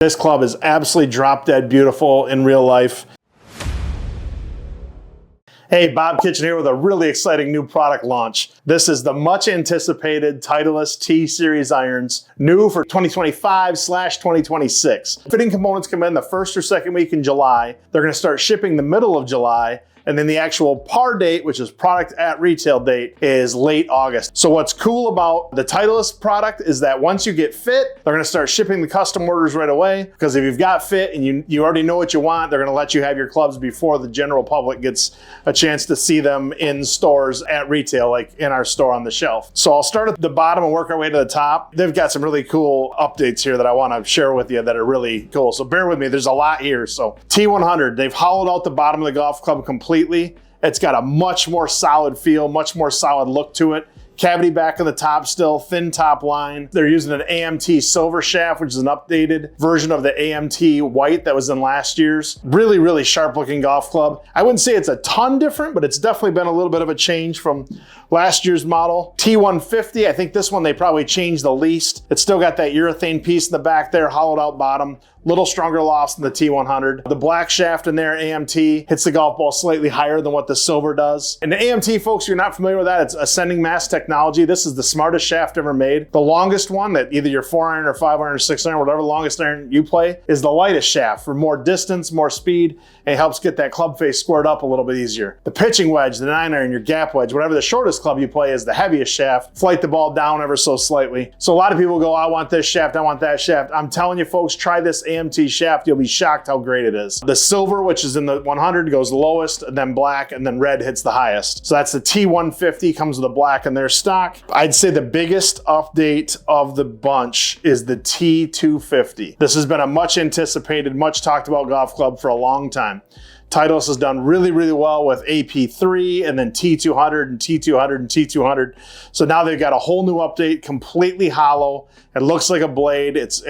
This club is absolutely drop dead beautiful in real life. Hey, Bob Kitchen here with a really exciting new product launch. This is the much anticipated Titleist T-Series irons, new for 2025/2026. Fitting components come in the first or second week in July. They're gonna start shipping the middle of July. And then the actual par date, which is product at retail date, is late August. So what's cool about the Titleist product is that once you get fit, they're gonna start shipping the custom orders right away. Because if you've got fit and you already know what you want, they're gonna let you have your clubs before the general public gets a chance to see them in stores at retail, like in our store on the shelf. So I'll start at the bottom and work our way to the top. They've got some really cool updates here that I wanna share with you that are really cool. So bear with me, there's a lot here. So T100, they've hollowed out the bottom of the golf club completely. It's got a much more solid feel, much more solid look to it. Cavity back in the top still, thin top line. They're using an AMT silver shaft, which is an updated version of the AMT white that was in last year's. Really, really sharp looking golf club. I wouldn't say it's a ton different, but it's definitely been a little bit of a change from last year's model. T150, I think this one they probably changed the least. It's still got that urethane piece in the back there, hollowed out bottom. Little stronger lofts than the T100. The black shaft in there, AMT, hits the golf ball slightly higher than what the silver does. And the AMT, folks, if you're not familiar with that, it's ascending mass technology. This is the smartest shaft ever made. The longest one that either your 4-iron or 5-iron or 6-iron, whatever longest iron you play, is the lightest shaft for more distance, more speed, and it helps get that club face squared up a little bit easier. The pitching wedge, the 9-iron, your gap wedge, whatever the shortest club you play is the heaviest shaft. Flight the ball down ever so slightly. So a lot of people go, I want this shaft, I want that shaft. I'm telling you folks, try this AMT shaft. You'll be shocked how great it is. The silver, which is in the 100, goes lowest, and then black, and then red hits the highest. So that's the T150, comes with a black in their stock. I'd say the biggest update of the bunch is the T250. This has been a much anticipated, much talked about golf club for a long time. Titleist has done really, really well with AP3 and then T200 and T200 and T200. So now they've got a whole new update, completely hollow. It looks like a blade. It's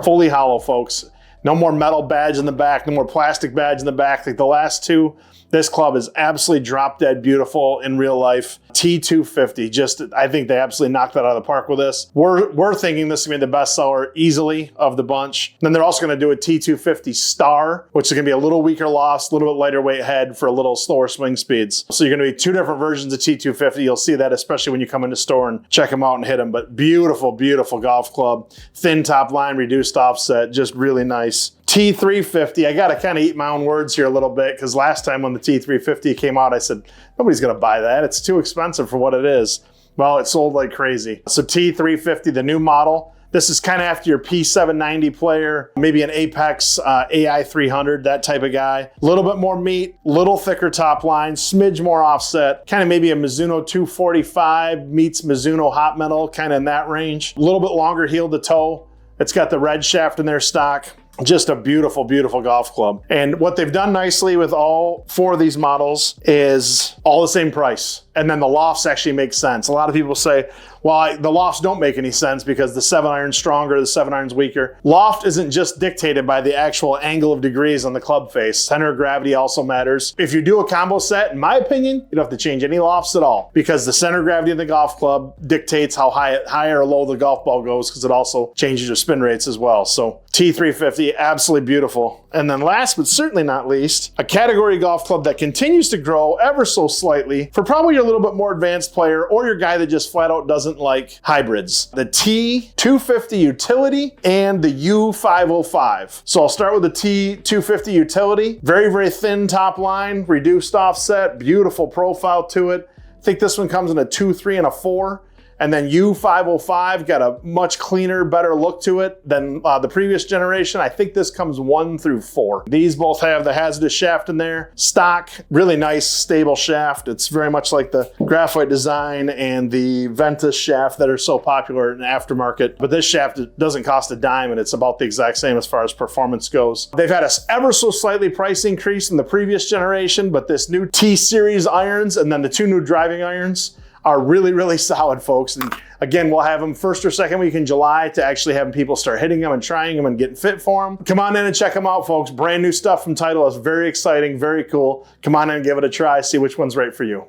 fully hollow, folks. No more metal badge in the back, no more plastic badge in the back like the last two. This club is absolutely drop dead beautiful in real life. T250, I think they absolutely knocked that out of the park with this. We're thinking this is gonna be the best seller easily of the bunch. Then they're also gonna do a T250 Star, which is gonna be a little weaker loft, a little bit lighter weight head for a little slower swing speeds. So you're gonna be two different versions of T250. You'll see that especially when you come into store and check them out and hit them. But beautiful, beautiful golf club. Thin top line, reduced offset, just really nice. T350, I gotta kind of eat my own words here a little bit because last time when the T350 came out, I said, nobody's gonna buy that. It's too expensive for what it is. Well, it sold like crazy. So T350, the new model, this is kind of after your P790 player, maybe an Apex AI 300, that type of guy. A little bit more meat, little thicker top line, smidge more offset, kind of maybe a Mizuno 245 meets Mizuno Hot Metal, kind of in that range. A little bit longer heel to toe. It's got the red shaft in their stock. Just a beautiful, beautiful golf club. And what they've done nicely with all four of these models is all the same price. And then the lofts actually make sense. A lot of people say, well, the lofts don't make any sense because the 7-iron's stronger, the 7-iron's weaker. Loft isn't just dictated by the actual angle of degrees on the club face. Center of gravity also matters. If you do a combo set, in my opinion, you don't have to change any lofts at all because the center of gravity of the golf club dictates how high or low the golf ball goes because it also changes your spin rates as well. So T350, absolutely beautiful. And then last but certainly not least, a category golf club that continues to grow ever so slightly for probably your little bit more advanced player or your guy that just flat out doesn't like hybrids. The T250 Utility and the U505. So I'll start with the T250 Utility. Very, very thin top line, reduced offset, beautiful profile to it. I think this one comes in a 2, 3, and a 4. And then U505 got a much cleaner, better look to it than the previous generation. I think this comes 1 through 4. These both have the hazardous shaft in there. Stock, really nice, stable shaft. It's very much like the graphite design and the Ventus shaft that are so popular in the aftermarket. But this shaft doesn't cost a dime and it's about the exact same as far as performance goes. They've had a ever so slightly price increase in the previous generation, but this new T-Series irons and then the two new driving irons are really, really solid, folks. And again, we'll have them first or second week in July to actually having people start hitting them and trying them and getting fit for them. Come on in and check them out, folks. Brand new stuff from Titleist. Very exciting, very cool. Come on in and give it a try. See which one's right for you.